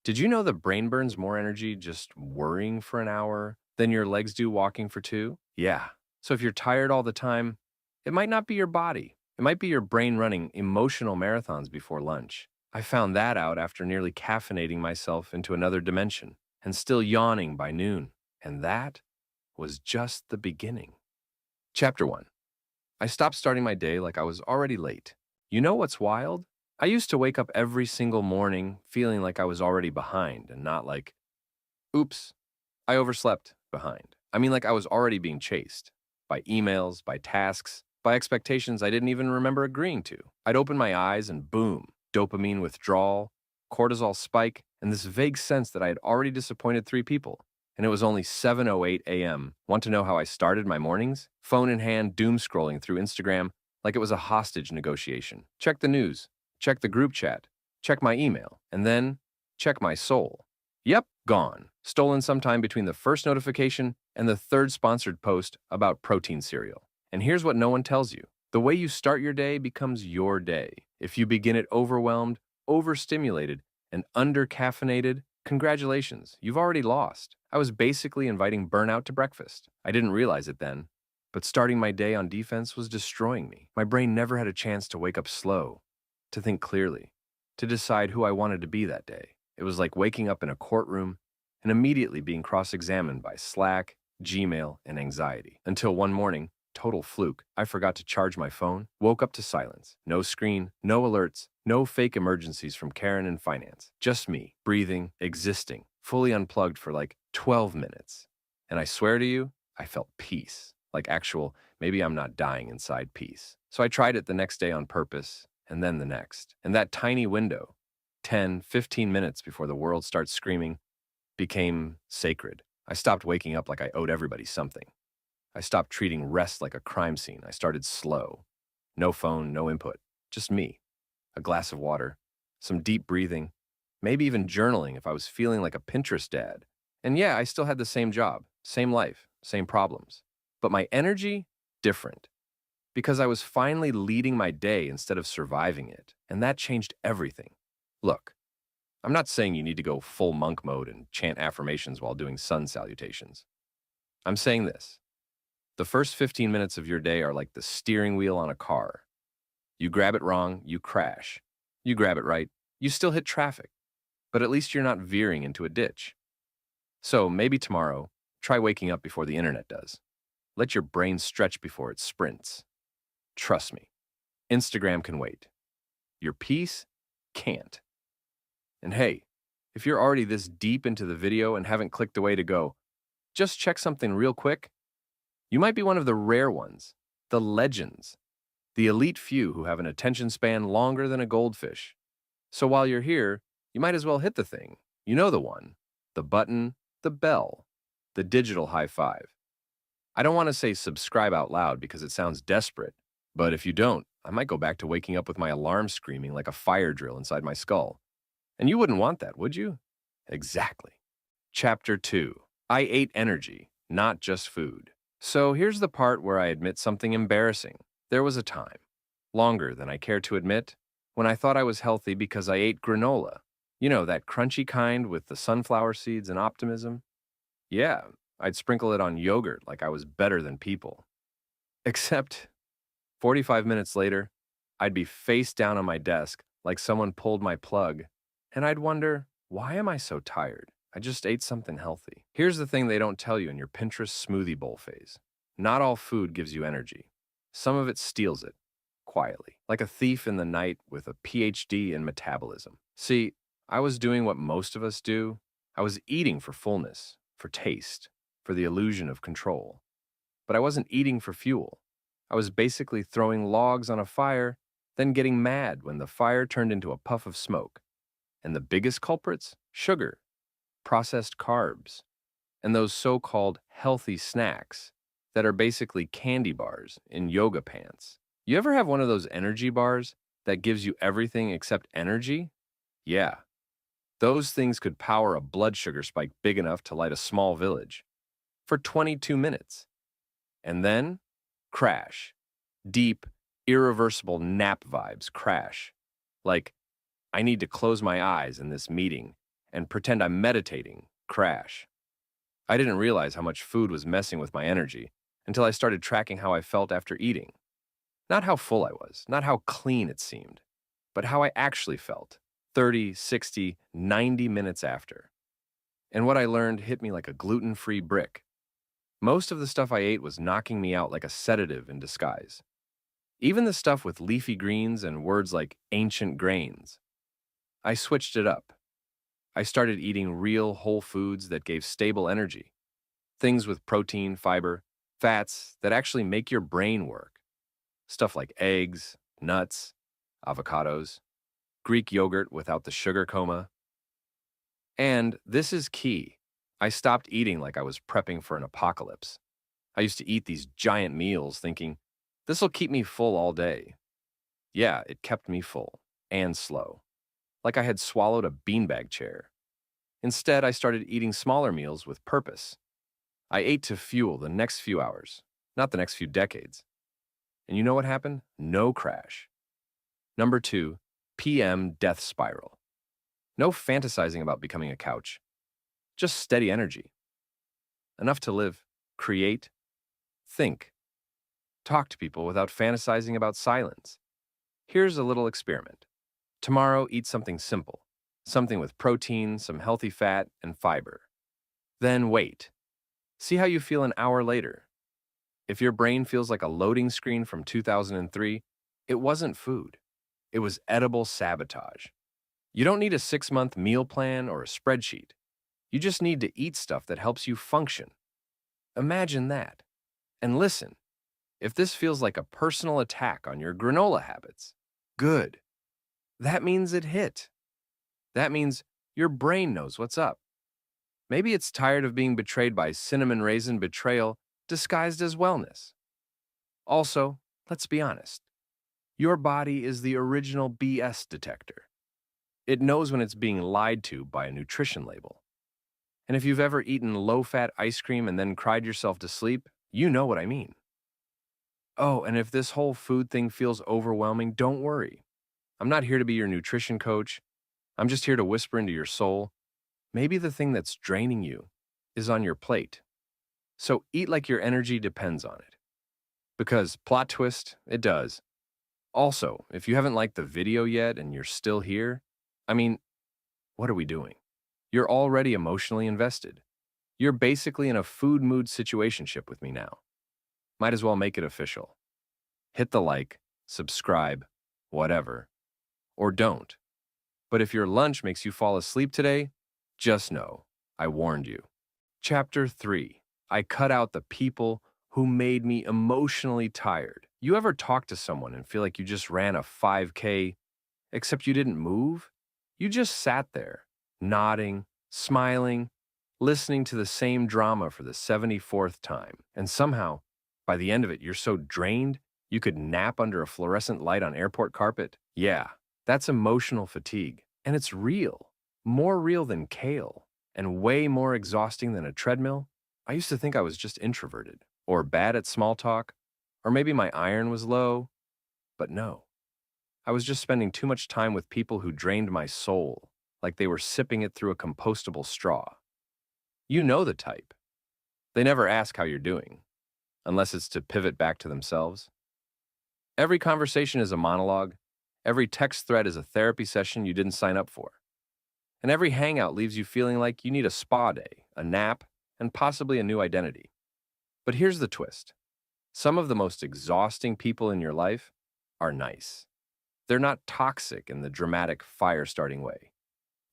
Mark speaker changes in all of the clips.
Speaker 1: Did you know the brain burns more energy just worrying for an hour than your legs do walking for two? Yeah. So if you're tired all the time, it might not be your body. It might be your brain running emotional marathons before lunch. I found that out after nearly caffeinating myself into another dimension and still yawning by noon. And that was just the beginning. Chapter 1. I stopped starting my day like I was already late. You know what's wild? I used to wake up every single morning feeling like I was already behind and not like, oops, I overslept behind. I mean, like I was already being chased by emails, by tasks, by expectations I didn't even remember agreeing to. I'd open my eyes and boom, dopamine withdrawal, cortisol spike, and this vague sense that I had already disappointed three people. And it was only 7:08 a.m. Want to know how I started my mornings? Phone in hand, doom scrolling through Instagram like it was a hostage negotiation. Check the news, check the group chat, check my email, and then check my soul. Yep, gone. Stolen sometime between the first notification and the third sponsored post about protein cereal. And here's what no one tells you. The way you start your day becomes your day. If you begin it overwhelmed, overstimulated, and under-caffeinated, congratulations, you've already lost. I was basically inviting burnout to breakfast. I didn't realize it then, but starting my day on defense was destroying me. My brain never had a chance to wake up slow, to think clearly, to decide who I wanted to be that day. It was like waking up in a courtroom and immediately being cross-examined by Slack, Gmail, and anxiety. Until one morning, total fluke, I forgot to charge my phone, woke up to silence. No screen, no alerts, no fake emergencies from Karen in finance. Just me, breathing, existing, fully unplugged for like 12 minutes. And I swear to you, I felt peace. Like actual, maybe I'm not dying inside peace. So I tried it the next day on purpose, and then the next. And that tiny window, 10, 15 minutes before the world starts screaming, became sacred. I stopped waking up like I owed everybody something. I stopped treating rest like a crime scene. I started slow. No phone, no input. Just me. A glass of water. Some deep breathing. Maybe even journaling if I was feeling like a Pinterest dad. And yeah, I still had the same job, same life, same problems. But my energy, different. Because I was finally leading my day instead of surviving it. And that changed everything. Look, I'm not saying you need to go full monk mode and chant affirmations while doing sun salutations. I'm saying this. The first 15 minutes of your day are like the steering wheel on a car. You grab it wrong, you crash. You grab it right, you still hit traffic. But at least you're not veering into a ditch. So maybe tomorrow, try waking up before the internet does. Let your brain stretch before it sprints. Trust me, Instagram can wait. Your peace can't. And hey, if you're already this deep into the video and haven't clicked away to go, just check something real quick. You might be one of the rare ones, the legends, the elite few who have an attention span longer than a goldfish. So while you're here, you might as well hit the thing. You know the one, the button, the bell, the digital high five. I don't want to say subscribe out loud because it sounds desperate, but if you don't, I might go back to waking up with my alarm screaming like a fire drill inside my skull. And you wouldn't want that, would you? Exactly. Chapter 2. I ate energy, not just food. So here's the part where I admit something embarrassing. There was a time, longer than I care to admit, when I thought I was healthy because I ate granola. You know, that crunchy kind with the sunflower seeds and optimism? Yeah, I'd sprinkle it on yogurt like I was better than people. Except 45 minutes later, I'd be face down on my desk like someone pulled my plug, and I'd wonder, why am I so tired? I just ate something healthy. Here's the thing they don't tell you in your Pinterest smoothie bowl phase. Not all food gives you energy. Some of it steals it, quietly, like a thief in the night with a PhD in metabolism. See, I was doing what most of us do. I was eating for fullness, for taste, for the illusion of control. But I wasn't eating for fuel. I was basically throwing logs on a fire, then getting mad when the fire turned into a puff of smoke. And the biggest culprits? Sugar, processed carbs, and those so-called healthy snacks that are basically candy bars in yoga pants. You ever have one of those energy bars that gives you everything except energy? Yeah, those things could power a blood sugar spike big enough to light a small village for 22 minutes. And then, crash. Deep, irreversible nap vibes crash. Like, I need to close my eyes in this meeting and pretend I'm meditating, crash. I didn't realize how much food was messing with my energy until I started tracking how I felt after eating. Not how full I was, not how clean it seemed, but how I actually felt 30, 60, 90 minutes after. And what I learned hit me like a gluten-free brick. Most of the stuff I ate was knocking me out like a sedative in disguise. Even the stuff with leafy greens and words like ancient grains. I switched it up. I started eating real whole foods that gave stable energy. Things with protein, fiber, fats that actually make your brain work. Stuff like eggs, nuts, avocados, Greek yogurt without the sugar coma. And this is key. I stopped eating like I was prepping for an apocalypse. I used to eat these giant meals thinking, this'll keep me full all day. Yeah, it kept me full and slow, like I had swallowed a beanbag chair. Instead, I started eating smaller meals with purpose. I ate to fuel the next few hours, not the next few decades. And you know what happened? No crash. Number 2, PM death spiral. No fantasizing about becoming a couch. Just steady energy. Enough to live, create, think, talk to people without fantasizing about silence. Here's a little experiment. Tomorrow, eat something simple. Something with protein, some healthy fat, and fiber. Then wait. See how you feel an hour later. If your brain feels like a loading screen from 2003, it wasn't food. It was edible sabotage. You don't need a 6-month meal plan or a spreadsheet. You just need to eat stuff that helps you function. Imagine that. And listen, if this feels like a personal attack on your granola habits, good. That means it hit. That means your brain knows what's up. Maybe it's tired of being betrayed by cinnamon raisin betrayal disguised as wellness. Also, let's be honest. Your body is the original BS detector. It knows when it's being lied to by a nutrition label. And if you've ever eaten low-fat ice cream and then cried yourself to sleep, you know what I mean. Oh, and if this whole food thing feels overwhelming, don't worry. I'm not here to be your nutrition coach. I'm just here to whisper into your soul. Maybe the thing that's draining you is on your plate. So eat like your energy depends on it. Because, plot twist, it does. Also, if you haven't liked the video yet and you're still here, I mean, what are we doing? You're already emotionally invested. You're basically in a food mood situationship with me now. Might as well make it official. Hit the like, subscribe, whatever. Or don't. But if your lunch makes you fall asleep today, just know, I warned you. Chapter 3. I cut out the people who made me emotionally tired. You ever talk to someone and feel like you just ran a 5K, except you didn't move? You just sat there, nodding, smiling, listening to the same drama for the 74th time. And somehow, by the end of it, you're so drained, you could nap under a fluorescent light on airport carpet. Yeah, that's emotional fatigue. And it's real. More real than kale. And way more exhausting than a treadmill. I used to think I was just introverted, or bad at small talk, or maybe my iron was low. But no. I was just spending too much time with people who drained my soul, like they were sipping it through a compostable straw. You know the type. They never ask how you're doing, unless it's to pivot back to themselves. Every conversation is a monologue. Every text thread is a therapy session you didn't sign up for. And every hangout leaves you feeling like you need a spa day, a nap, and possibly a new identity. But here's the twist. Some of the most exhausting people in your life are nice. They're not toxic in the dramatic fire-starting way.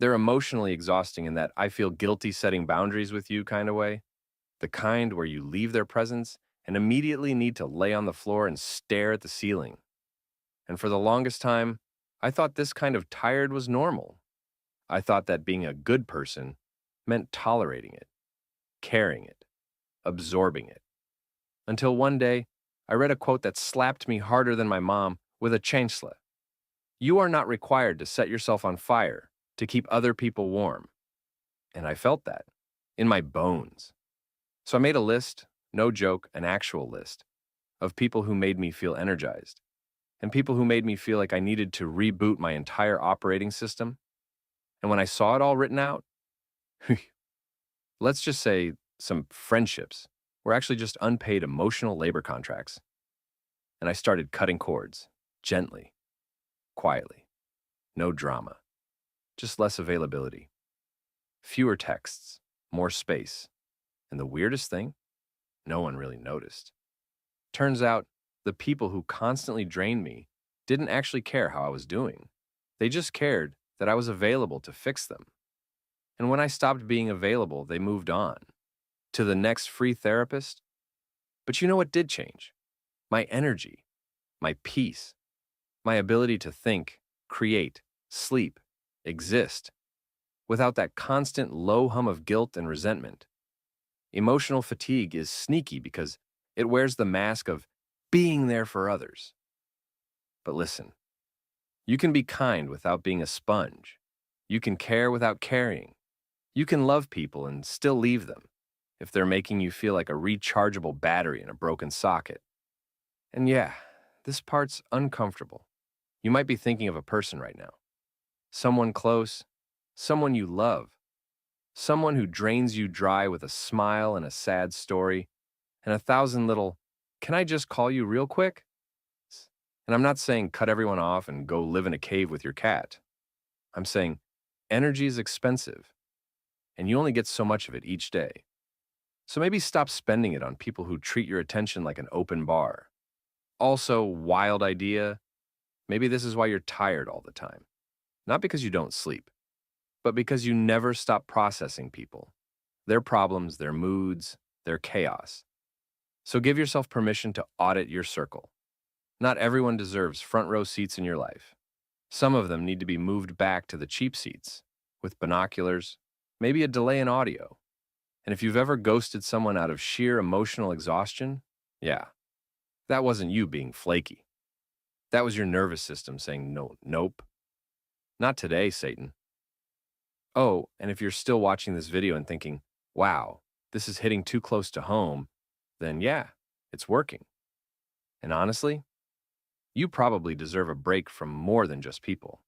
Speaker 1: They're emotionally exhausting in that I feel guilty setting boundaries with you kind of way. The kind where you leave their presence and immediately need to lay on the floor and stare at the ceiling. And for the longest time, I thought this kind of tired was normal. I thought that being a good person meant tolerating it, carrying it, absorbing it. Until one day, I read a quote that slapped me harder than my mom with a chancla. You are not required to set yourself on fire to keep other people warm. And I felt that in my bones. So I made a list, no joke, an actual list, of people who made me feel energized, and people who made me feel like I needed to reboot my entire operating system. And when I saw it all written out, Let's just say some friendships were actually just unpaid emotional labor contracts. And I started cutting cords, gently, quietly. No drama, just less availability. Fewer texts, more space. And the weirdest thing, no one really noticed. Turns out, the people who constantly drained me didn't actually care how I was doing. They just cared that I was available to fix them. And when I stopped being available, they moved on to the next free therapist. But you know what did change? My energy, my peace, my ability to think, create, sleep, exist without that constant low hum of guilt and resentment. Emotional fatigue is sneaky because it wears the mask of being there for others. But listen, you can be kind without being a sponge. You can care without caring. You can love people and still leave them if they're making you feel like a rechargeable battery in a broken socket. And yeah, this part's uncomfortable. You might be thinking of a person right now. Someone close, someone you love, someone who drains you dry with a smile and a sad story, and 1,000 little, "Can I just call you real quick?" And I'm not saying cut everyone off and go live in a cave with your cat. I'm saying energy is expensive, and you only get so much of it each day. So maybe stop spending it on people who treat your attention like an open bar. Also, wild idea, maybe this is why you're tired all the time. Not because you don't sleep, but because you never stop processing people, their problems, their moods, their chaos. So give yourself permission to audit your circle. Not everyone deserves front row seats in your life. Some of them need to be moved back to the cheap seats, with binoculars, maybe a delay in audio. And if you've ever ghosted someone out of sheer emotional exhaustion, yeah, that wasn't you being flaky. That was your nervous system saying no, nope. Not today, Satan. Oh, and if you're still watching this video and thinking, wow, this is hitting too close to home, then yeah, it's working. And honestly, you probably deserve a break from more than just people.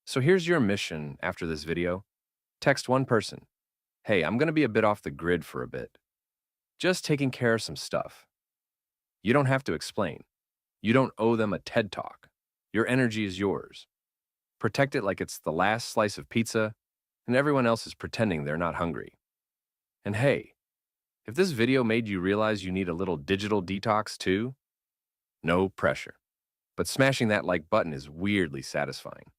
Speaker 1: So here's your mission after this video. Text one person. Hey, I'm going to be a bit off the grid for a bit. Just taking care of some stuff. You don't have to explain. You don't owe them a TED Talk. Your energy is yours. Protect it like it's the last slice of pizza, and everyone else is pretending they're not hungry. And hey, if this video made you realize you need a little digital detox too, no pressure. But smashing that like button is weirdly satisfying.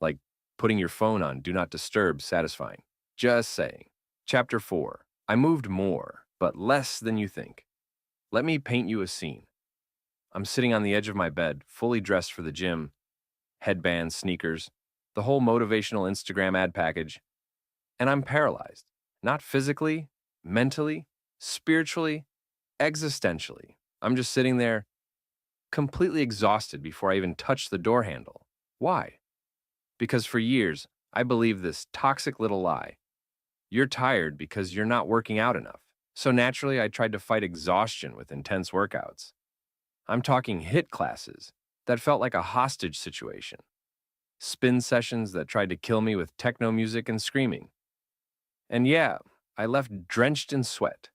Speaker 1: Like putting your phone on Do Not Disturb satisfying. Just saying. Chapter 4. I moved more, but less than you think. Let me paint you a scene. I'm sitting on the edge of my bed, fully dressed for the gym, headbands, sneakers, the whole motivational Instagram ad package, and I'm paralyzed. Not physically, mentally, spiritually, existentially. I'm just sitting there, completely exhausted before I even touch the door handle. Why? Because for years, I believed this toxic little lie. You're tired because you're not working out enough. So naturally, I tried to fight exhaustion with intense workouts. I'm talking HIIT classes that felt like a hostage situation. Spin sessions that tried to kill me with techno music and screaming. And yeah, I left drenched in sweat,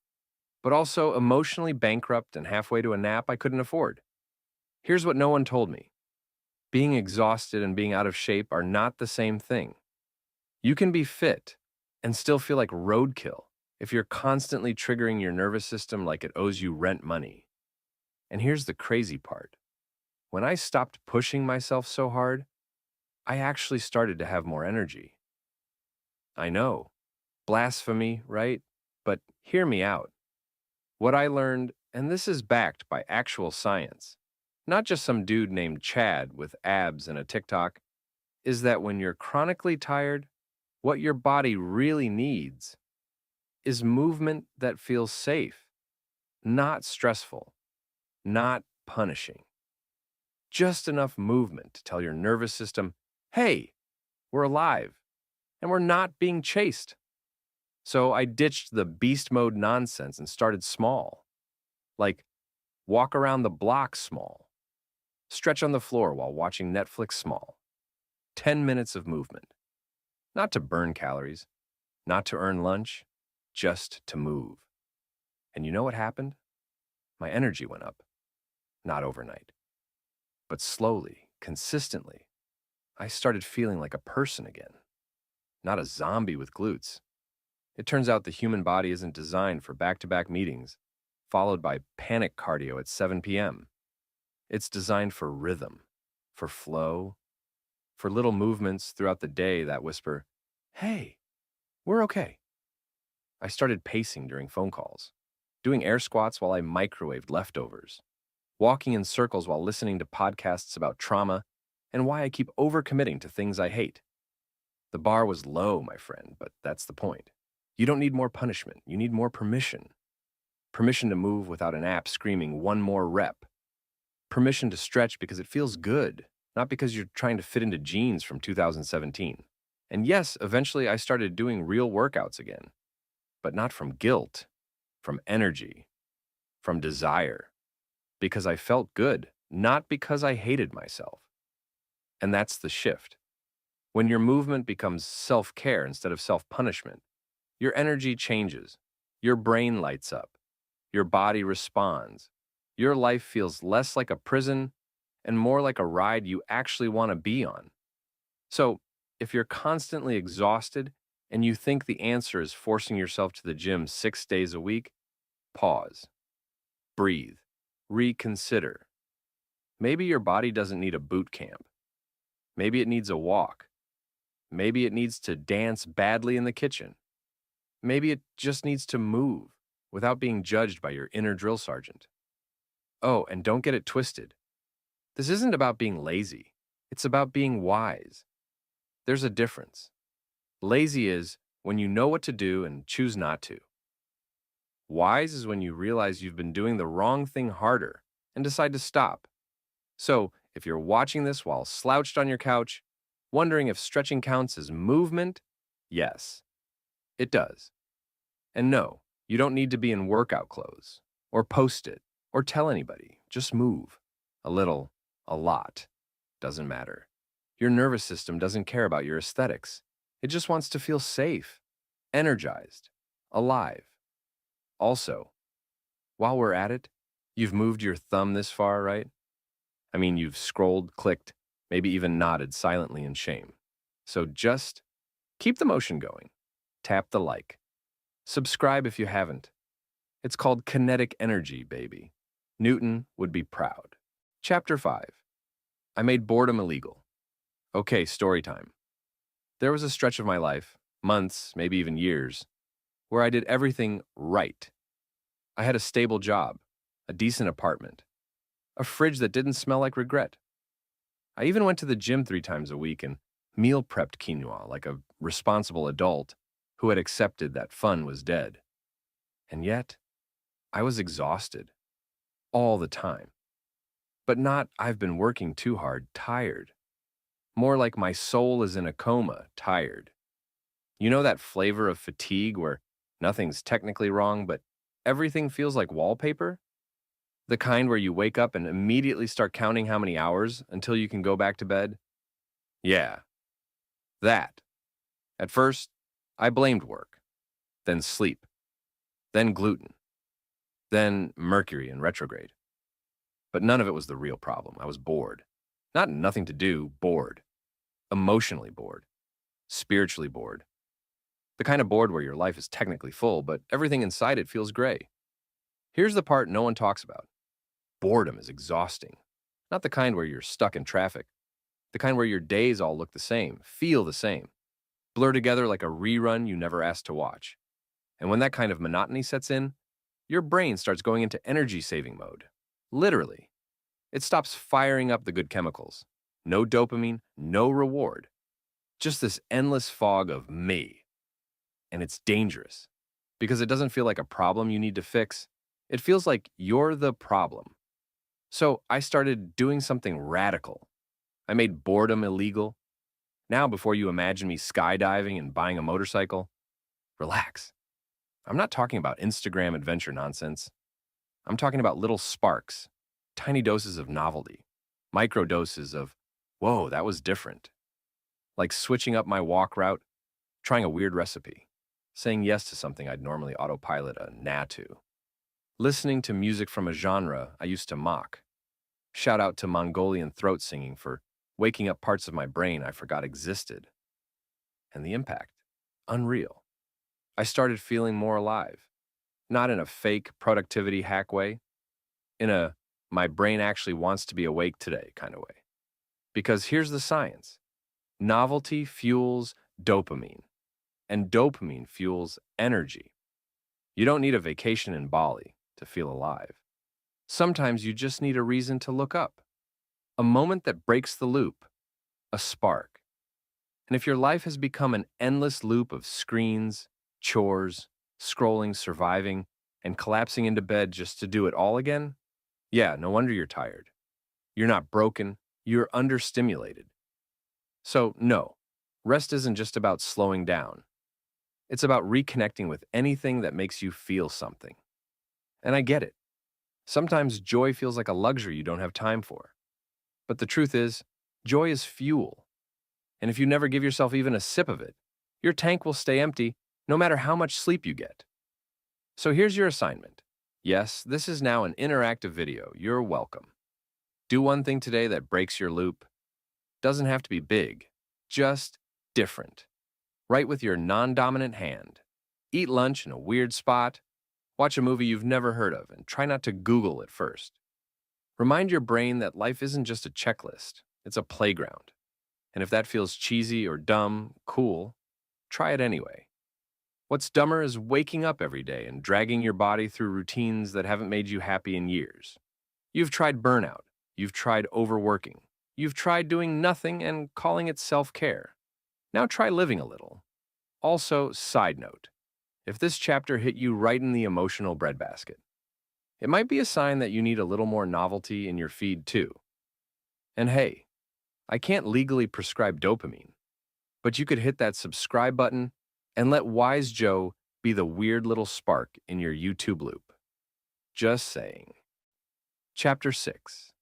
Speaker 1: but also emotionally bankrupt and halfway to a nap I couldn't afford. Here's what no one told me. Being exhausted and being out of shape are not the same thing. You can be fit and still feel like roadkill if you're constantly triggering your nervous system like it owes you rent money. And here's the crazy part. When I stopped pushing myself so hard, I actually started to have more energy. I know, blasphemy, right? But hear me out. What I learned, and this is backed by actual science, not just some dude named Chad with abs and a TikTok, is that when you're chronically tired, what your body really needs is movement that feels safe, not stressful, not punishing. Just enough movement to tell your nervous system, hey, we're alive, and we're not being chased. So I ditched the beast mode nonsense and started small. Like, walk around the block small. Stretch on the floor while watching Netflix small. 10 minutes of movement. Not to burn calories, not to earn lunch, just to move. And you know what happened? My energy went up, not overnight, but slowly, consistently. I started feeling like a person again, not a zombie with glutes. It turns out the human body isn't designed for back-to-back meetings, followed by panic cardio at 7 p.m. It's designed for rhythm, for flow, for little movements throughout the day that whisper, "Hey, we're okay." I started pacing during phone calls, doing air squats while I microwaved leftovers, walking in circles while listening to podcasts about trauma and why I keep overcommitting to things I hate. The bar was low, my friend, but that's the point. You don't need more punishment. You need more permission. Permission to move without an app screaming one more rep. Permission to stretch because it feels good, not because you're trying to fit into jeans from 2017. And yes, eventually I started doing real workouts again, but not from guilt, from energy, from desire, because I felt good, not because I hated myself. And that's the shift. When your movement becomes self-care instead of self-punishment, your energy changes, your brain lights up, your body responds, your life feels less like a prison and more like a ride you actually want to be on. So, if you're constantly exhausted and you think the answer is forcing yourself to the gym 6 days a week, pause, breathe, reconsider. Maybe your body doesn't need a boot camp. Maybe it needs a walk. Maybe it needs to dance badly in the kitchen. Maybe it just needs to move without being judged by your inner drill sergeant. Oh, and don't get it twisted. This isn't about being lazy. It's about being wise. There's a difference. Lazy is when you know what to do and choose not to. Wise is when you realize you've been doing the wrong thing harder and decide to stop. So, if you're watching this while slouched on your couch, wondering if stretching counts as movement, yes, it does. And no, you don't need to be in workout clothes, or post it, or tell anybody. Just move. A little, a lot. Doesn't matter. Your nervous system doesn't care about your aesthetics. It just wants to feel safe, energized, alive. Also, while we're at it, you've moved your thumb this far, right? I mean, you've scrolled, clicked, maybe even nodded silently in shame. So just keep the motion going. Tap the like. Subscribe if you haven't. It's called kinetic energy, baby. Newton would be proud. Chapter 5. I made boredom illegal. Okay, story time. There was a stretch of my life, months, maybe even years, where I did everything right. I had a stable job, a decent apartment, a fridge that didn't smell like regret. I even went to the gym 3 times a week and meal prepped quinoa like a responsible adult who had accepted that fun was dead. And yet, I was exhausted. All the time. But not I've been working too hard, tired. More like my soul is in a coma, tired. You know that flavor of fatigue where nothing's technically wrong, but everything feels like wallpaper? The kind where you wake up and immediately start counting how many hours until you can go back to bed? Yeah, that. At first, I blamed work, then sleep, then gluten, then Mercury in retrograde. But none of it was the real problem. I was bored. Not nothing to do, bored. Emotionally bored. Spiritually bored. The kind of bored where your life is technically full, but everything inside it feels gray. Here's the part no one talks about. Boredom is exhausting. Not the kind where you're stuck in traffic. The kind where your days all look the same, feel the same, blur together like a rerun you never asked to watch. And when that kind of monotony sets in, your brain starts going into energy-saving mode. Literally. It stops firing up the good chemicals. No dopamine, no reward. Just this endless fog of me. And it's dangerous. Because it doesn't feel like a problem you need to fix. It feels like you're the problem. So I started doing something radical. I made boredom illegal. Now, before you imagine me skydiving and buying a motorcycle, relax. I'm not talking about Instagram adventure nonsense. I'm talking about little sparks, tiny doses of novelty, micro doses of, whoa, that was different. Like switching up my walk route, trying a weird recipe, saying yes to something I'd normally autopilot a nah to, listening to music from a genre I used to mock. Shout out to Mongolian throat singing for waking up parts of my brain I forgot existed. And the impact? Unreal. I started feeling more alive, not in a fake productivity hack way, in a my brain actually wants to be awake today kind of way. Because here's the science: novelty fuels dopamine, and dopamine fuels energy. You don't need a vacation in Bali to feel alive. Sometimes you just need a reason to look up, a moment that breaks the loop, a spark. And if your life has become an endless loop of screens, chores, scrolling, surviving, and collapsing into bed just to do it all again, yeah, no wonder you're tired. You're not broken, you're understimulated. So, no, rest isn't just about slowing down. It's about reconnecting with anything that makes you feel something. And I get it. Sometimes joy feels like a luxury you don't have time for. But the truth is, joy is fuel. And if you never give yourself even a sip of it, your tank will stay empty no matter how much sleep you get. So here's your assignment. Yes, this is now an interactive video. You're welcome. Do one thing today that breaks your loop. Doesn't have to be big, just different. Write with your non-dominant hand. Eat lunch in a weird spot. Watch a movie you've never heard of and try not to Google it first. Remind your brain that life isn't just a checklist, it's a playground. And if that feels cheesy or dumb, cool, try it anyway. What's dumber is waking up every day and dragging your body through routines that haven't made you happy in years. You've tried burnout. You've tried overworking. You've tried doing nothing and calling it self-care. Now try living a little. Also, side note, if this chapter hit you right in the emotional breadbasket, it might be a sign that you need a little more novelty in your feed too. And hey, I can't legally prescribe dopamine, but you could hit that subscribe button and let Wise Joe be the weird little spark in your YouTube loop. Just saying. Chapter 6.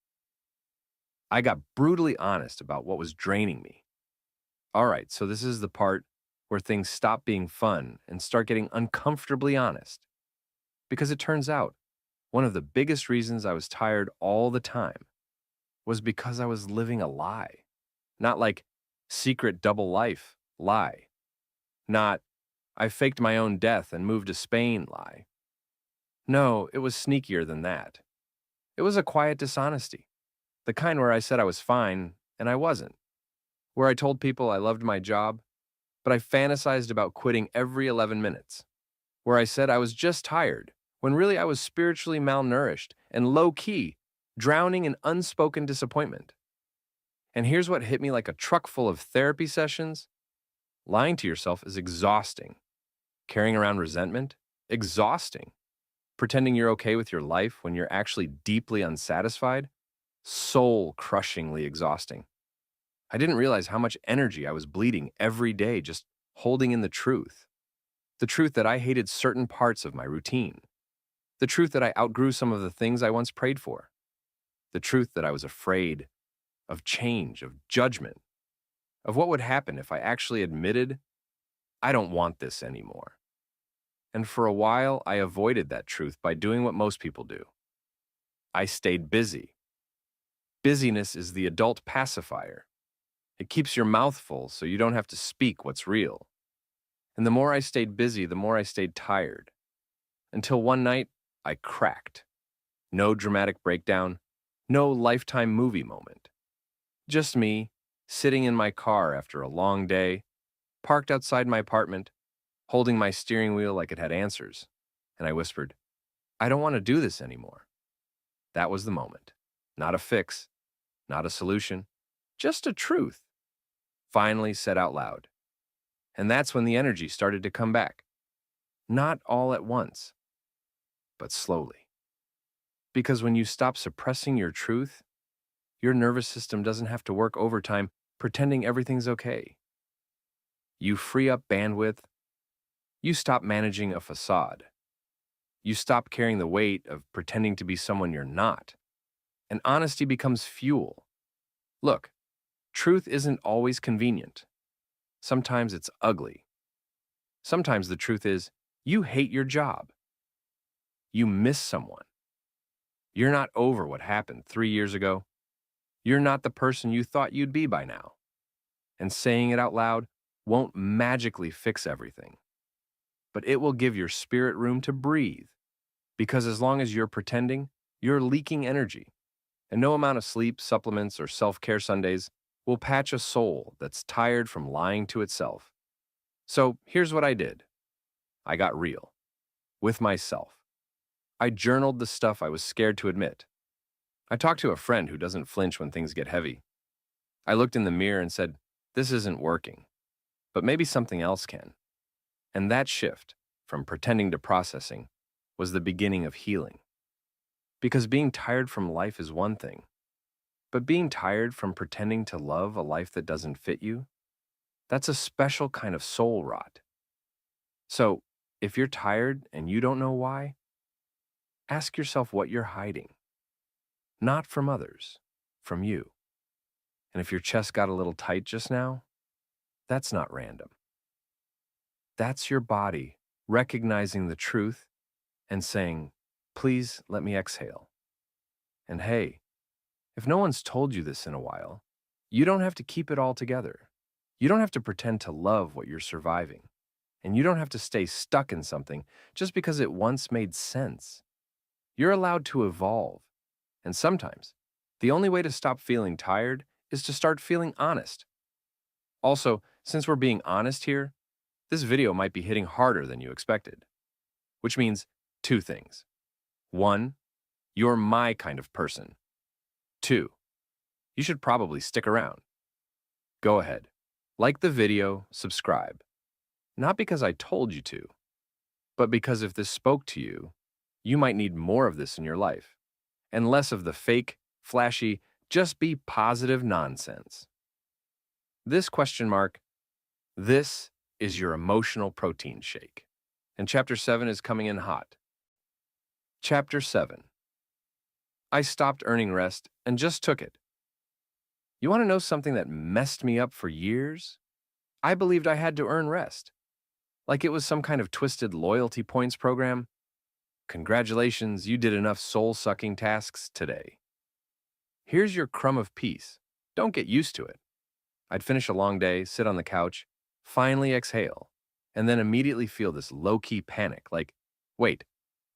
Speaker 1: I got brutally honest about what was draining me. All right, so this is the part where things stop being fun and start getting uncomfortably honest. Because it turns out, one of the biggest reasons I was tired all the time was because I was living a lie. Not like secret double life lie. Not I faked my own death and moved to Spain lie. No, it was sneakier than that. It was a quiet dishonesty. The kind where I said I was fine and I wasn't. Where I told people I loved my job, but I fantasized about quitting every 11 minutes. Where I said I was just tired, when really I was spiritually malnourished and low-key, drowning in unspoken disappointment. And here's what hit me like a truck full of therapy sessions. Lying to yourself is exhausting. Carrying around resentment? Exhausting. Pretending you're okay with your life when you're actually deeply unsatisfied? Soul-crushingly exhausting. I didn't realize how much energy I was bleeding every day just holding in the truth. The truth that I hated certain parts of my routine. The truth that I outgrew some of the things I once prayed for. The truth that I was afraid of change, of judgment, of what would happen if I actually admitted, I don't want this anymore. And for a while, I avoided that truth by doing what most people do. I stayed busy. Busyness is the adult pacifier. It keeps your mouth full so you don't have to speak what's real. And the more I stayed busy, the more I stayed tired. Until one night, I cracked. No dramatic breakdown, no Lifetime movie moment. Just me, sitting in my car after a long day, parked outside my apartment, holding my steering wheel like it had answers. And I whispered, I don't want to do this anymore. That was the moment. Not a fix, not a solution, just a truth. Finally said out loud. And that's when the energy started to come back. Not all at once, but slowly. Because when you stop suppressing your truth, your nervous system doesn't have to work overtime pretending everything's okay. You free up bandwidth. You stop managing a facade. You stop carrying the weight of pretending to be someone you're not. And honesty becomes fuel. Look, truth isn't always convenient. Sometimes it's ugly. Sometimes the truth is, you hate your job. You miss someone. You're not over what happened 3 years ago. You're not the person you thought you'd be by now. And saying it out loud won't magically fix everything, but it will give your spirit room to breathe. Because as long as you're pretending, you're leaking energy. And no amount of sleep, supplements, or self-care Sundays will patch a soul that's tired from lying to itself. So here's what I did. I got real. With myself. I journaled the stuff I was scared to admit. I talked to a friend who doesn't flinch when things get heavy. I looked in the mirror and said, this isn't working, but maybe something else can. And that shift, from pretending to processing, was the beginning of healing. Because being tired from life is one thing, but being tired from pretending to love a life that doesn't fit you, that's a special kind of soul rot. So, if you're tired and you don't know why, ask yourself what you're hiding. Not from others, from you. And if your chest got a little tight just now, that's not random. That's your body recognizing the truth and saying, please let me exhale. And hey, if no one's told you this in a while, you don't have to keep it all together. You don't have to pretend to love what you're surviving. And you don't have to stay stuck in something just because it once made sense. You're allowed to evolve. And sometimes, the only way to stop feeling tired is to start feeling honest. Also, since we're being honest here, this video might be hitting harder than you expected. Which means two things. 1, you're my kind of person. 2, you should probably stick around. Go ahead. Like the video, subscribe. Not because I told you to, but because if this spoke to you, you might need more of this in your life, and less of the fake, flashy, just be positive nonsense. This ? This is your emotional protein shake. And Chapter 7 is coming in hot. Chapter 7. I stopped earning rest and just took it. You want to know something that messed me up for years? I believed I had to earn rest. Like it was some kind of twisted loyalty points program. Congratulations, you did enough soul-sucking tasks today. Here's your crumb of peace. Don't get used to it. I'd finish a long day, sit on the couch, finally exhale, and then immediately feel this low-key panic, like, wait,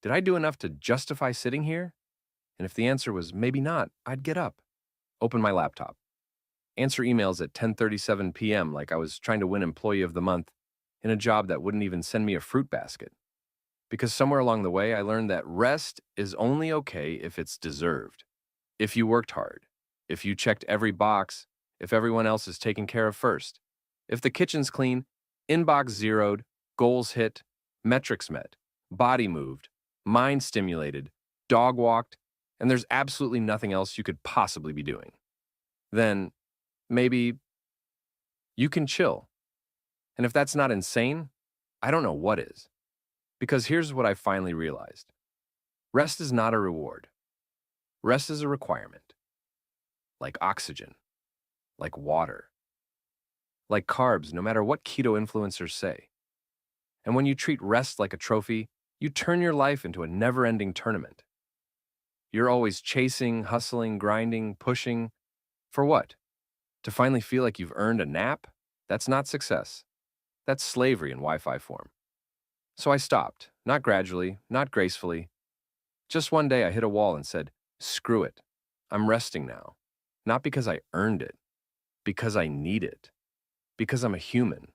Speaker 1: did I do enough to justify sitting here? And if the answer was maybe not, I'd get up, open my laptop, answer emails at 10:37 p.m. like I was trying to win Employee of the Month in a job that wouldn't even send me a fruit basket. Because somewhere along the way, I learned that rest is only okay if it's deserved. If you worked hard, if you checked every box, if everyone else is taken care of first, if the kitchen's clean, inbox zeroed, goals hit, metrics met, body moved, mind stimulated, dog walked, and there's absolutely nothing else you could possibly be doing, then maybe you can chill. And if that's not insane, I don't know what is. Because here's what I finally realized. Rest is not a reward. Rest is a requirement. Like oxygen. Like water. Like carbs, no matter what keto influencers say. And when you treat rest like a trophy, you turn your life into a never-ending tournament. You're always chasing, hustling, grinding, pushing. For what? To finally feel like you've earned a nap? That's not success. That's slavery in Wi-Fi form. So I stopped, not gradually, not gracefully. Just one day I hit a wall and said, screw it. I'm resting now. Not because I earned it. Because I need it. Because I'm a human.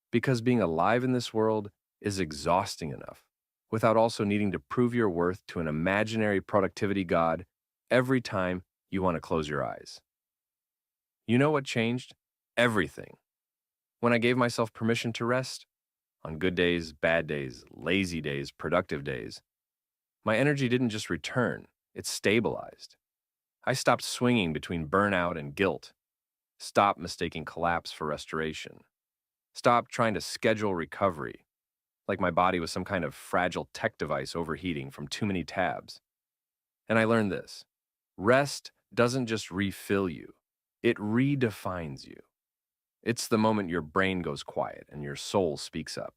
Speaker 1: Because being alive in this world is exhausting enough, without also needing to prove your worth to an imaginary productivity god every time you want to close your eyes. You know what changed? Everything. When I gave myself permission to rest, on good days, bad days, lazy days, productive days, my energy didn't just return, it stabilized. I stopped swinging between burnout and guilt, stopped mistaking collapse for restoration, stopped trying to schedule recovery, like my body was some kind of fragile tech device overheating from too many tabs. And I learned this. Rest doesn't just refill you, it redefines you. It's the moment your brain goes quiet and your soul speaks up.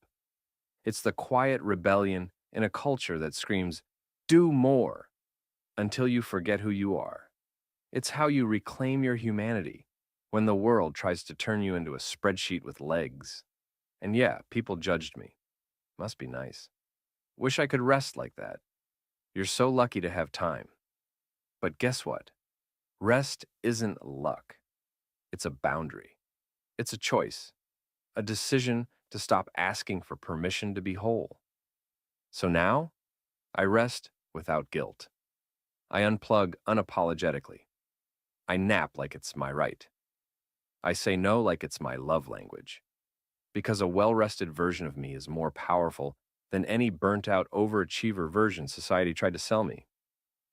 Speaker 1: It's the quiet rebellion in a culture that screams, do more, until you forget who you are. It's how you reclaim your humanity when the world tries to turn you into a spreadsheet with legs. And yeah, people judged me. Must be nice. Wish I could rest like that. You're so lucky to have time. But guess what? Rest isn't luck. It's a boundary. It's a choice, a decision to stop asking for permission to be whole. So now, I rest without guilt. I unplug unapologetically. I nap like it's my right. I say no like it's my love language. Because a well-rested version of me is more powerful than any burnt-out overachiever version society tried to sell me.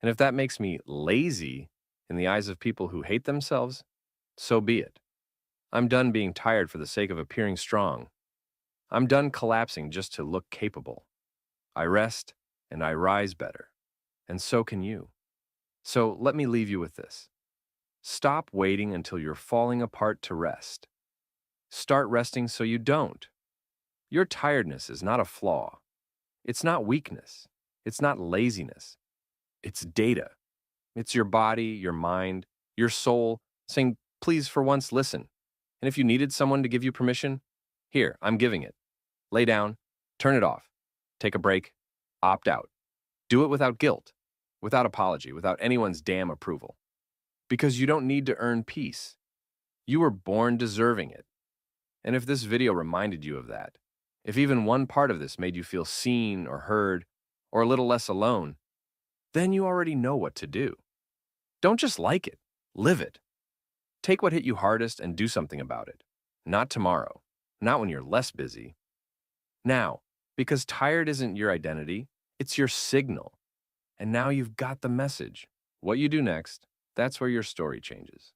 Speaker 1: And if that makes me lazy in the eyes of people who hate themselves, so be it. I'm done being tired for the sake of appearing strong. I'm done collapsing just to look capable. I rest and I rise better. And so can you. So let me leave you with this. Stop waiting until you're falling apart to rest. Start resting so you don't. Your tiredness is not a flaw. It's not weakness. It's not laziness. It's data. It's your body, your mind, your soul saying, please, for once, listen. And if you needed someone to give you permission, here, I'm giving it. Lay down, turn it off, take a break, opt out. Do it without guilt, without apology, without anyone's damn approval. Because you don't need to earn peace. You were born deserving it. And if this video reminded you of that, if even one part of this made you feel seen or heard or a little less alone, then you already know what to do. Don't just like it, live it. Take what hit you hardest and do something about it. Not tomorrow, not when you're less busy. Now, because tired isn't your identity, it's your signal. And now you've got the message. What you do next, that's where your story changes.